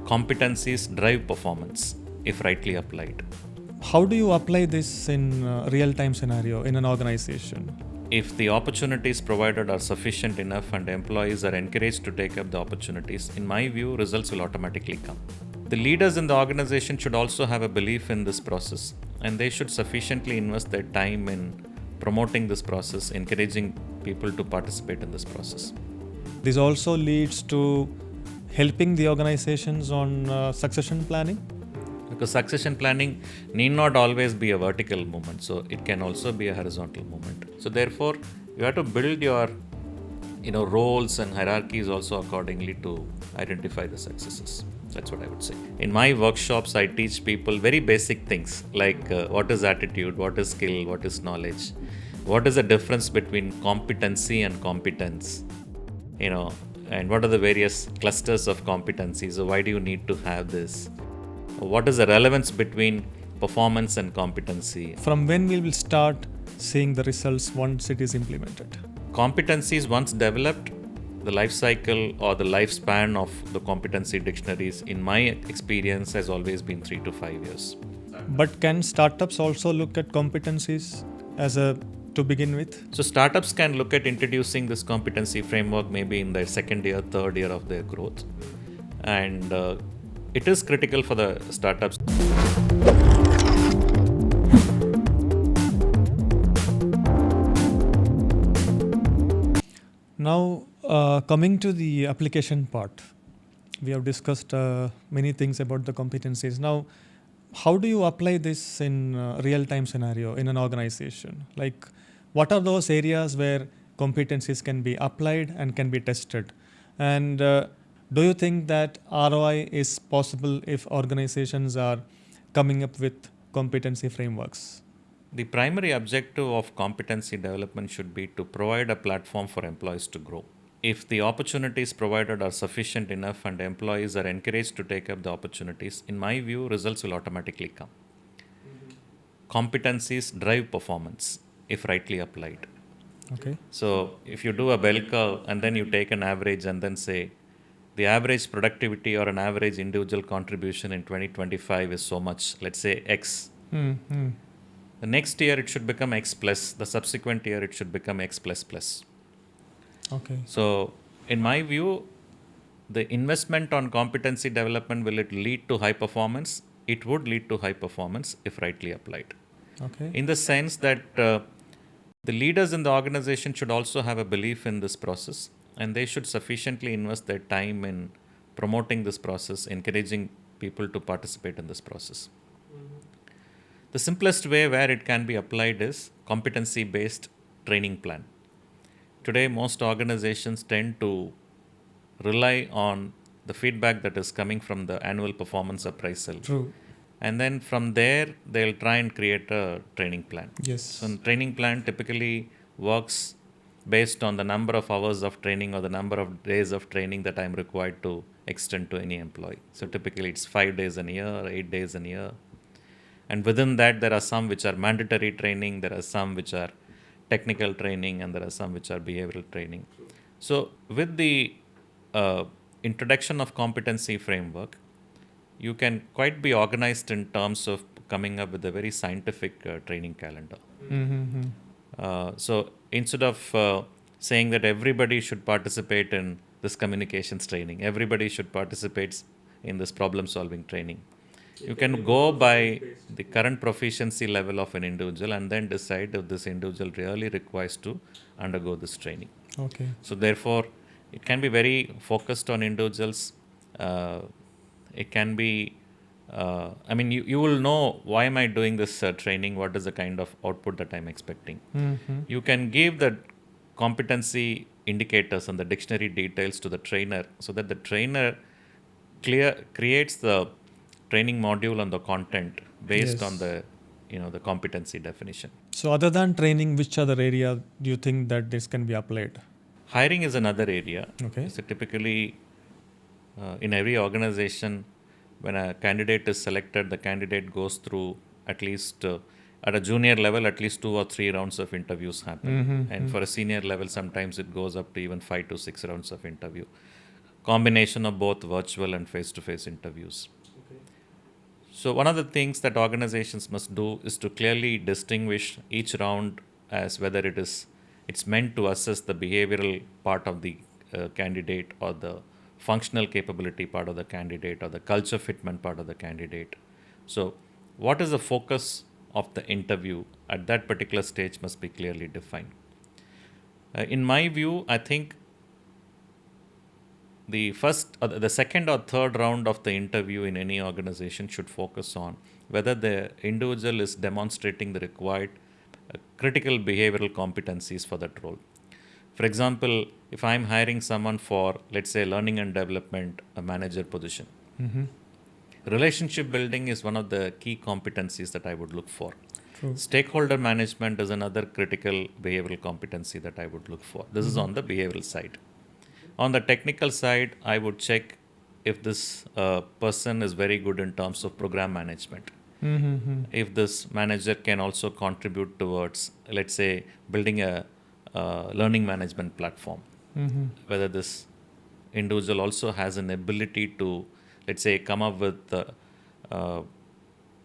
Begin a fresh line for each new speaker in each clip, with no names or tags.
Competencies drive performance if rightly applied.
How do you apply this in a real-time scenario in an organization?
If the opportunities provided are sufficient enough and employees are encouraged to take up the opportunities, in my view, results will automatically come. The leaders in the organization should also have a belief in this process, and they should sufficiently invest their time in promoting this process, encouraging people to participate in this process.
This also leads to helping the organizations on succession planning?
Because succession planning need not always be a vertical movement, so it can also be a horizontal movement. So therefore, you have to build your roles and hierarchies also accordingly to identify the successes. That's what I would say. In my workshops, I teach people very basic things like what is attitude, what is skill, what is knowledge, what is the difference between competency and competence, and what are the various clusters of competencies. So why do you need to have this? What is the relevance between performance and competency?
From when we will start seeing the results once it is implemented?
Competencies once developed, the life cycle or the lifespan of the competency dictionaries, in my experience, has always been 3 to 5 years.
But can startups also look at competencies to begin with?
So startups can look at introducing this competency framework maybe in their second year, third year of their growth. And it is critical for the startups.
Now, coming to the application part, we have discussed many things about the competencies. Now, how do you apply this in a real-time scenario in an organization? Like, what are those areas where competencies can be applied and can be tested? And do you think that ROI is possible if organizations are coming up with competency frameworks?
The primary objective of competency development should be to provide a platform for employees to grow. If the opportunities provided are sufficient enough and employees are encouraged to take up the opportunities, in my view, results will automatically come. Competencies drive performance if rightly applied.
Okay.
So if you do a bell curve and then you take an average and then say the average productivity or an average individual contribution in 2025 is so much, let's say X. The next year it should become X plus, the subsequent year it should become X plus plus.
Okay.
So in my view, the investment on competency development, will it lead to high performance? It would lead to high performance if rightly applied.
Okay.
In the sense that the leaders in the organization should also have a belief in this process, and they should sufficiently invest their time in promoting this process, encouraging people to participate in this process. The simplest way where it can be applied is competency-based training plan. Today, most organizations tend to rely on the feedback that is coming from the annual performance appraisal.
True.
And then from there, they'll try and create a training plan.
Yes.
So a training plan typically works based on the number of hours of training or the number of days of training that I'm required to extend to any employee. So typically it's 5 days in a year or 8 days in a year. And within that, there are some which are mandatory training, there are some which are technical training, and there are some which are behavioral training. So with the introduction of competency framework, you can quite be organized in terms of coming up with a very scientific training calendar. So instead of saying that everybody should participate in this communications training, everybody should participate in this problem solving training, you can go by the current proficiency level of an individual and then decide if this individual really requires to undergo this training.
Okay.
So therefore, it can be very focused on individuals. It can be, you will know, why am I doing this training? What is the kind of output that I'm expecting? You can give the competency indicators and the dictionary details to the trainer so that the trainer creates the training module and the content based on the competency definition.
So other than training, which other area do you think that this can be applied?
Hiring is another area.
Okay.
So typically in every organization, when a candidate is selected, the candidate goes through at least at a junior level, at least 2 or 3 rounds of interviews happen. And for a senior level, sometimes it goes up to even 5 to 6 rounds of interview. combination of both virtual and face-to-face interviews. So one of the things that organizations must do is to clearly distinguish each round as whether it's meant to assess the behavioral part of the candidate, or the functional capability part of the candidate, or the culture fitment part of the candidate. So what is the focus of the interview at that particular stage must be clearly defined. In my view, I think the second or third round of the interview in any organization should focus on whether the individual is demonstrating the required critical behavioral competencies for that role. For example, if I'm hiring someone for, let's say, learning and development, a manager position, relationship building is one of the key competencies that I would look for.
True.
Stakeholder management is another critical behavioral competency that I would look for. This is on the behavioral side. On the technical side, I would check if this person is very good in terms of program management. If this manager can also contribute towards, let's say, building a learning management platform. Whether this individual also has an ability to, let's say, come up with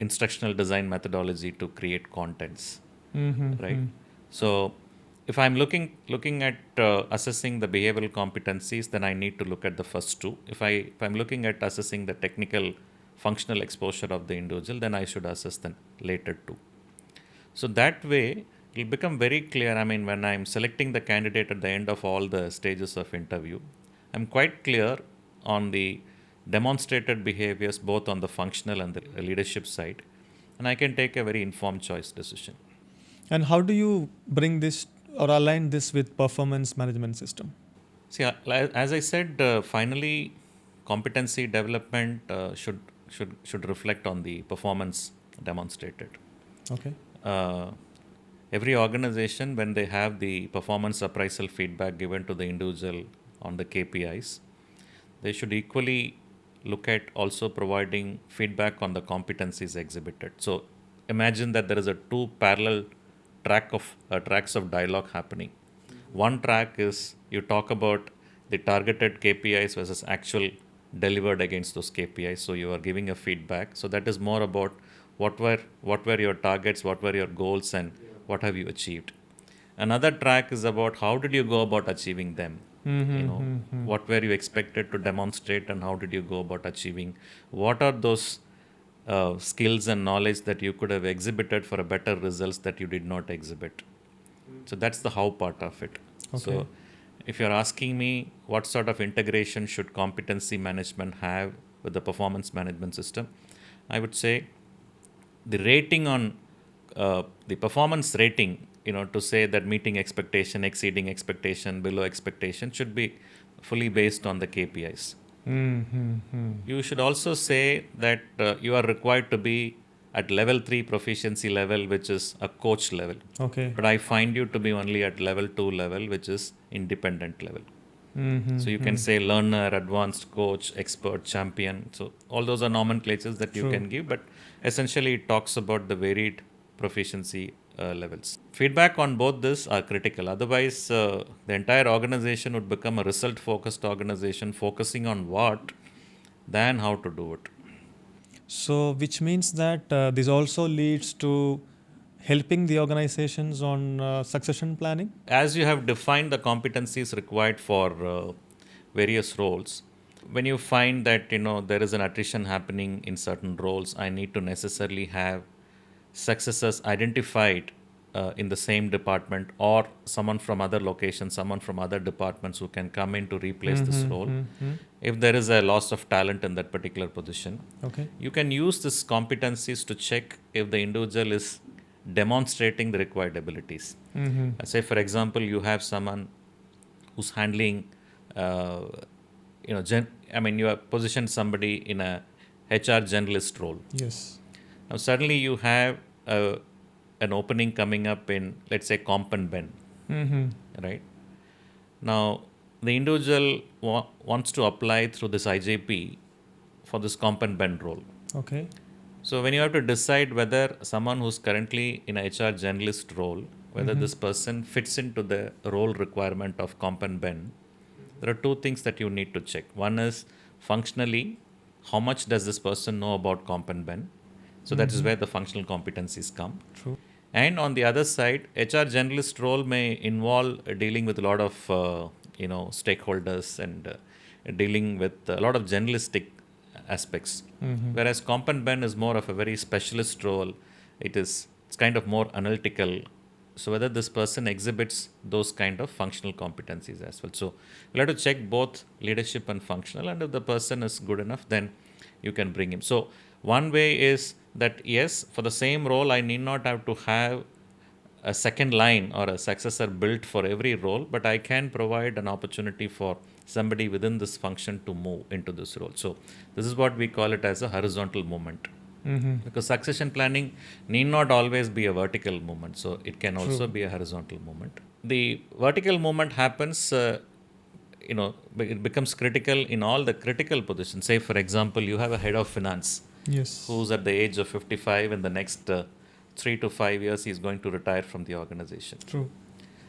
instructional design methodology to create contents, right? So if I'm looking at assessing the behavioral competencies, then I need to look at the first two. If I'm looking at assessing the technical functional exposure of the individual, then I should assess the later two. So that way, it'll become very clear. I mean, when I'm selecting the candidate at the end of all the stages of interview, I'm quite clear on the demonstrated behaviors, both on the functional and the leadership side, and I can take a very informed choice decision.
And how do you bring this or align this with performance management system?
See, as I said, finally, competency development should reflect on the performance demonstrated.
Okay.
Every organization, when they have the performance appraisal feedback given to the individual on the KPIs, they should equally look at also providing feedback on the competencies exhibited. So imagine that there is a two parallel tracks of dialogue happening. One track is you talk about the targeted KPIs versus actual delivered against those KPIs. So you are giving a feedback. So that is more about what were your targets, what were your goals, and what have you achieved. Another track is about how did you go about achieving them. What were you expected to demonstrate, and how did you go about achieving? What are those skills and knowledge that you could have exhibited for a better results that you did not exhibit? So that's the how part of it.
Okay.
So if you're asking me what sort of integration should competency management have with the performance management system, I would say the rating on the performance rating, to say that meeting expectation, exceeding expectation, below expectation, should be fully based on the KPIs. You should also say that you are required to be at level 3 proficiency level, which is a coach level.
Okay.
But I find you to be only at level 2 level, which is independent level. So you can say learner, advanced coach, expert, champion. So all those are nomenclatures that you
True.
can give, but essentially it talks about the varied proficiency levels. Feedback on both this are critical. Otherwise, the entire organization would become a result-focused organization, focusing on what than how to do it.
So, which means that this also leads to helping the organizations on succession planning?
As you have defined the competencies required for various roles, when you find that there is an attrition happening in certain roles, I need to necessarily have successors identified in the same department, or someone from other locations, someone from other departments who can come in to replace this role. If there is a loss of talent in that particular position,
Okay.
you can use these competencies to check if the individual is demonstrating the required abilities. Say, for example, you have someone who's handling, you have positioned somebody in a HR generalist role.
Yes.
Now, suddenly you have an opening coming up in, let's say, Comp and Ben, right? Now, the individual wants to apply through this IJP for this Comp and Ben role.
Okay.
So when you have to decide whether someone who's currently in a HR generalist role, whether this person fits into the role requirement of Comp and Ben, there are two things that you need to check. One is functionally, how much does this person know about comp and ben? So that is where the functional competencies come.
True.
And on the other side, HR generalist role may involve dealing with a lot of stakeholders and dealing with a lot of generalistic aspects. Whereas comp and ben is more of a very specialist role. It's kind of more analytical. So whether this person exhibits those kind of functional competencies as well. So we'll have to check both leadership and functional, and if the person is good enough, then you can bring him. So one way is that yes, for the same role, I need not have to have a second line or a successor built for every role, but I can provide an opportunity for somebody within this function to move into this role. So this is what we call it as a horizontal movement. Because succession planning need not always be a vertical movement, so it can also be a horizontal movement. The vertical movement happens, it becomes critical in all the critical positions. Say, for example, you have a head of finance
Yes.
who's at the age of 55. In the next 3 to 5 years, he's going to retire from the organization.
True.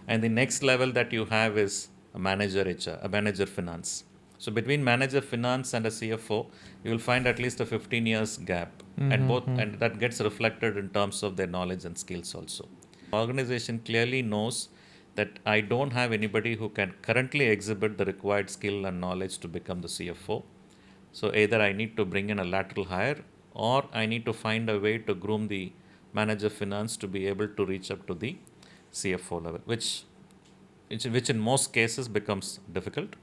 And the next level that you have is a manager HR, a manager finance. So between manager finance and a CFO, you will find at least a 15 years gap, and that gets reflected in terms of their knowledge and skills also. The organization clearly knows that I don't have anybody who can currently exhibit the required skill and knowledge to become the CFO. So either I need to bring in a lateral hire, or I need to find a way to groom the manager finance to be able to reach up to the CFO level, which in most cases becomes difficult.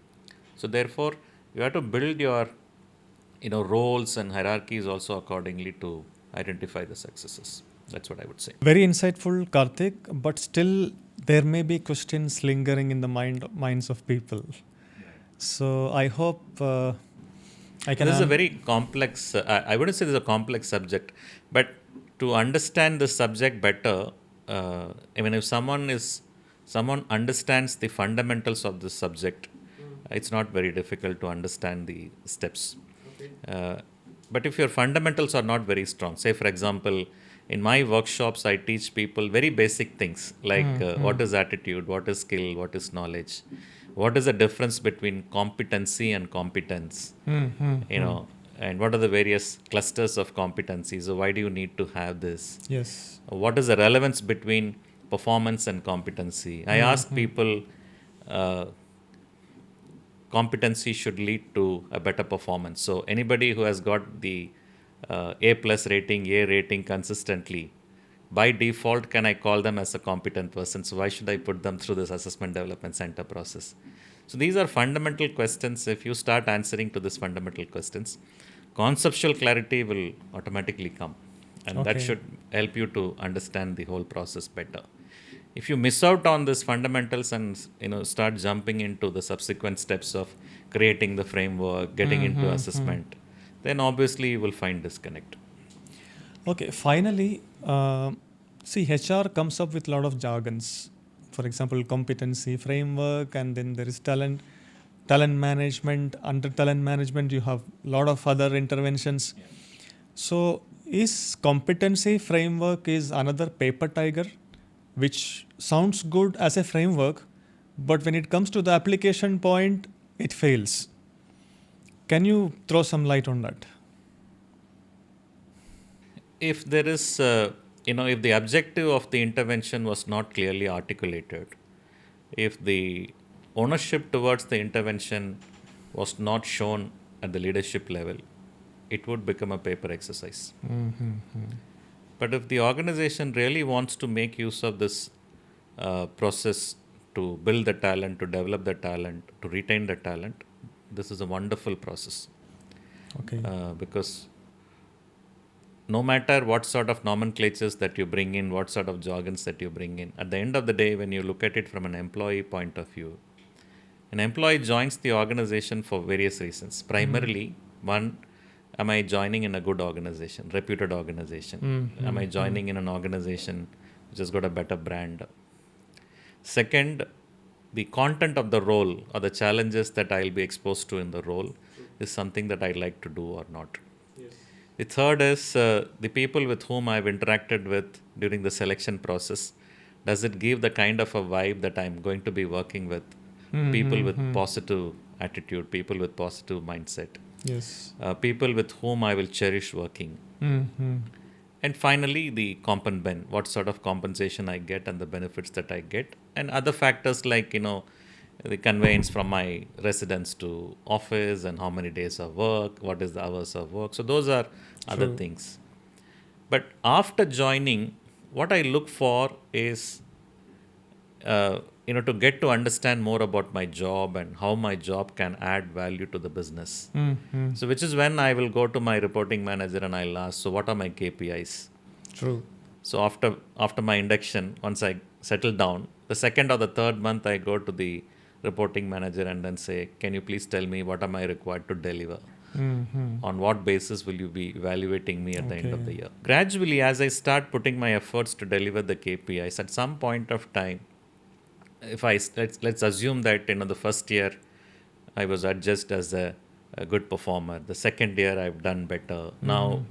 So therefore, you have to build your roles and hierarchies also accordingly to identify the successes. That's what I would say.
Very insightful, Karthik, but still there may be questions lingering in the minds of people. So I hope I can.
This is a very complex, I wouldn't say this is a complex subject, but to understand the subject better, if someone understands the fundamentals of this subject, it's not very difficult to understand the steps. But if your fundamentals are not very strong, say for example, in my workshops, I teach people very basic things like what is attitude, what is skill, what is knowledge, what is the difference between competency and competence, and what are the various clusters of competencies. So why do you need to have this?
Yes.
What is the relevance between performance and competency? I ask people, competency should lead to a better performance. So anybody who has got the A plus rating, A rating consistently, by default, can I call them as a competent person? So why should I put them through this assessment development center process? So these are fundamental questions. If you start answering to these fundamental questions, conceptual clarity will automatically come, and that should help you to understand the whole process better. If you miss out on these fundamentals and start jumping into the subsequent steps of creating the framework, getting into assessment, then obviously you will find disconnect.
Okay, finally, see, HR comes up with a lot of jargons. For example, competency framework, and then there is talent management. Under talent management, you have a lot of other interventions. Yeah. So, is competency framework is another paper tiger, which sounds good as a framework, but when it comes to the application point, it fails. Can you throw some light on that?
If there is, if the objective of the intervention was not clearly articulated, if the ownership towards the intervention was not shown at the leadership level, it would become a paper exercise. But if the organization really wants to make use of this process to build the talent, to develop the talent, to retain the talent, this is a wonderful process.
Okay.
Because no matter what sort of nomenclatures that you bring in, what sort of jargons that you bring in, at the end of the day, when you look at it from an employee point of view, an employee joins the organization for various reasons. Primarily, one, am I joining in a good organization, reputed organization? Am I joining in an organization which has got a better brand? Second, the content of the role or the challenges that I'll be exposed to in the role is something that I like to do or not. Yes. The third is the people with whom I've interacted with during the selection process. Does it give the kind of a vibe that I'm going to be working with people with positive attitude, people with positive mindset,
Yes.
people with whom I will cherish working. And finally, the compen, what sort of compensation I get and the benefits that I get, and other factors like, the conveyance from my residence to office and how many days of work, what is the hours of work. So those are other
True.
things. But after joining, what I look for is, to get to understand more about my job and how my job can add value to the business. So, which is when I will go to my reporting manager and I'll ask, so what are my KPIs?
True.
So after my induction, once I settle down, the second or the third month, I go to the reporting manager and then say, can you please tell me what am I required to deliver? On what basis will you be evaluating me at the end of the
Okay.
year? Gradually, as I start putting my efforts to deliver the KPIs, at some point of time, if let's assume that the first year I was adjudged as a good performer. The second year I've done better. Now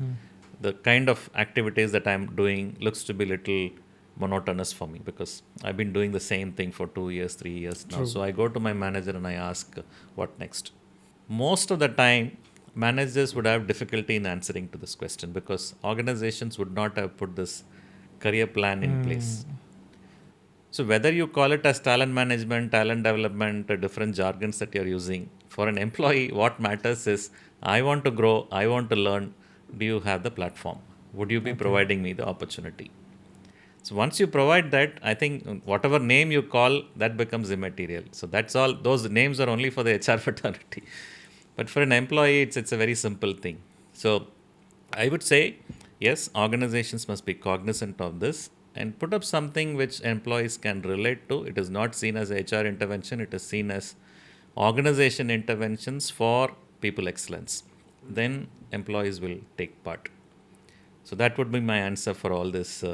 the kind of activities that I'm doing looks to be little monotonous for me because I've been doing the same thing for 2 years, 3 years now.
True.
So I go to my manager and I ask, what next? Most of the time, managers would have difficulty in answering to this question because organizations would not have put this career plan in place. So whether you call it as talent management, talent development, different jargons that you're using, for an employee, what matters is I want to grow, I want to learn. Do you have the platform? Would you be
Okay.
providing me the opportunity? So once you provide that, I think whatever name you call, that becomes immaterial. So that's all. Those names are only for the HR fraternity. But for an employee, it's a very simple thing. So I would say, yes, organizations must be cognizant of this and put up something which employees can relate to. It is not seen as HR intervention, it is seen as organization interventions for people excellence. Then employees will take part. So that would be my answer for all this,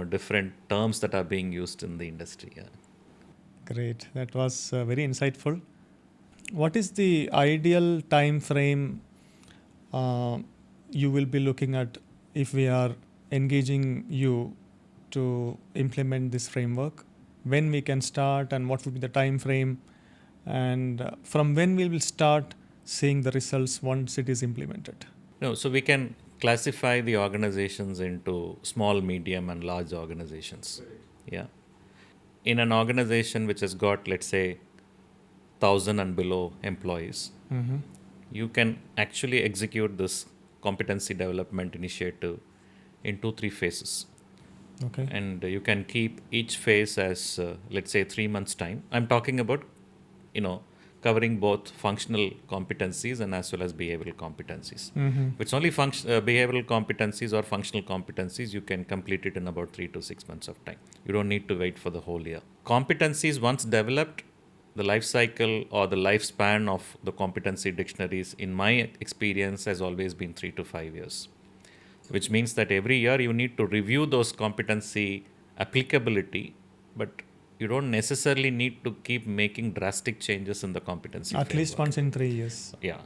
different terms that are being used in the industry. Yeah.
Great. That was very insightful. What is the ideal time frame you will be looking at if we are engaging you to implement this framework? When we can start and what would be the time frame, and from when we will start seeing the results once it is implemented?
No, so we can classify the organizations into small, medium, and large organizations. Yeah. In an organization which has got, let's say, 1,000 and below employees, you can actually execute this competency development initiative in 2-3 phases.
Okay.
And you can keep each phase as, let's say, 3 months' time. I'm talking about, covering both functional competencies and as well as behavioral competencies. If it's only behavioral competencies or functional competencies, you can complete it in about 3 to 6 months of time. You don't need to wait for the whole year. Competencies, once developed, the life cycle or the lifespan of the competency dictionaries, in my experience, has always been 3 to 5 years, which means that every year you need to review those competency applicability, but you don't necessarily need to keep making drastic changes in the competency
At least
framework.
once in 3 years.
Yeah.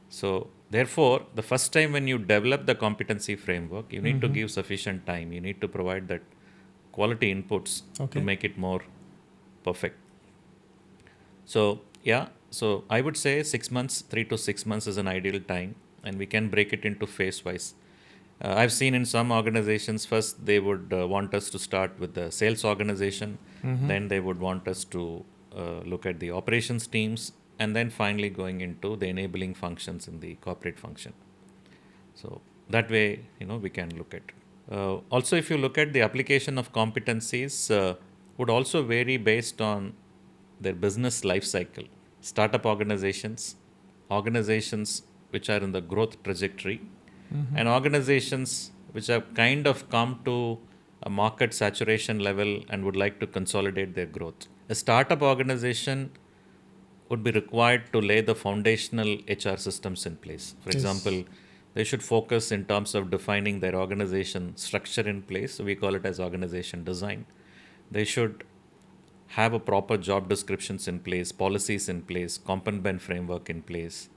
So, therefore, the first time when you develop the competency framework, you need to give sufficient time. You need to provide that quality inputs to
Okay.
make it more perfect. So, yeah, so I would say 6 months, 3 to 6 months is an ideal time, and we can break it into phase wise. I've seen in some organizations, first they would want us to start with the sales organization, then they would want us to look at the operations teams, and then finally going into the enabling functions in the corporate function. So that way, we can look at. Also, if you look at the application of competencies, would also vary based on their business life cycle. Startup organizations which are in the growth trajectory, and organizations which have kind of come to a market saturation level and would like to consolidate their growth. A startup organization would be required to lay the foundational HR systems in place. For example, they should focus in terms of defining their organization structure in place. So we call it as organization design. They should have a proper job descriptions in place, policies in place, competent framework in place,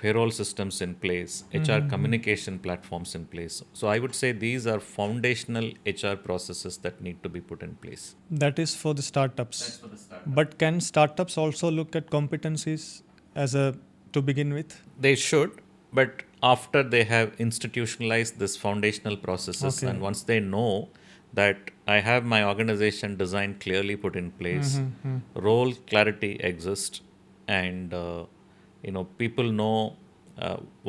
payroll systems in place, HR communication platforms in place. So I would say these are foundational HR processes that need to be put in place.
That is for the startups. But can startups also look at competencies as a to begin with?
They should, but after they have institutionalized this foundational processes,
Okay.
and once they know that I have my organization design clearly put in place, role clarity exists, and people know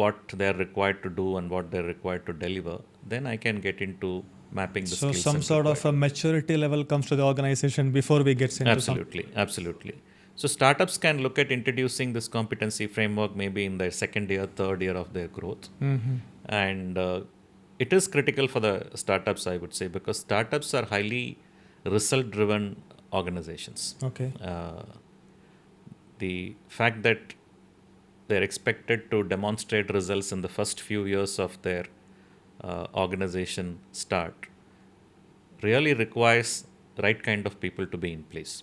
what they are required to do and what they're required to deliver, then I can get into mapping the
So
skills.
some sort of a maturity level comes to the organization before we get into
Absolutely. So startups can look at introducing this competency framework maybe in their second year, third year of their growth, and it is critical for the startups, I would say, because startups are highly result-driven organizations.
Okay.
The fact that they're expected to demonstrate results in the first few years of their organization start really requires the right kind of people to be in place.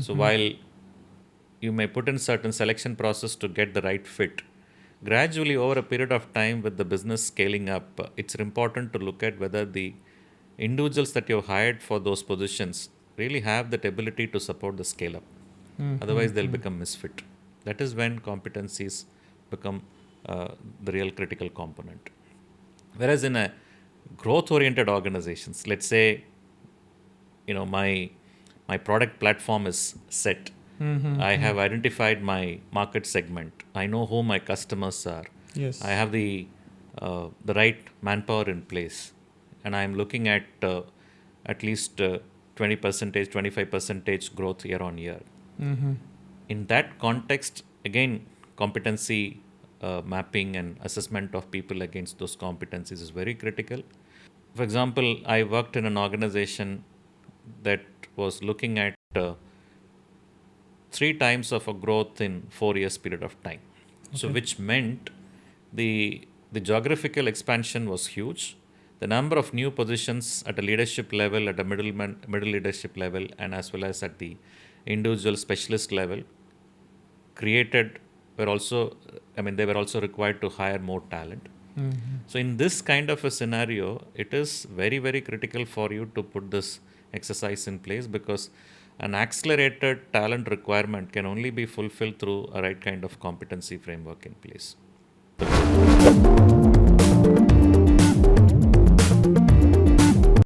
So while you may put in certain selection process to get the right fit, gradually over a period of time with the business scaling up, it's important to look at whether the individuals that you've hired for those positions really have that ability to support the scale up. Otherwise, they'll become misfit. That is when competencies become the real critical component. Whereas in a growth-oriented organizations, let's say, my product platform is set. I have identified my market segment. I know who my customers are.
Yes.
I have the right manpower in place, and I am looking at least 20%, 25% growth year on year. In that context, again, competency mapping and assessment of people against those competencies is very critical. For example, I worked in an organization that was looking at 3 times of a growth in 4 years period of time. So which meant the geographical expansion was huge. The number of new positions at a leadership level, at a middle leadership level, and as well as at the individual specialist level created were also, they were also required to hire more talent. So in this kind of a scenario, it is very, very critical for you to put this exercise in place, because an accelerated talent requirement can only be fulfilled through a right kind of competency framework in place.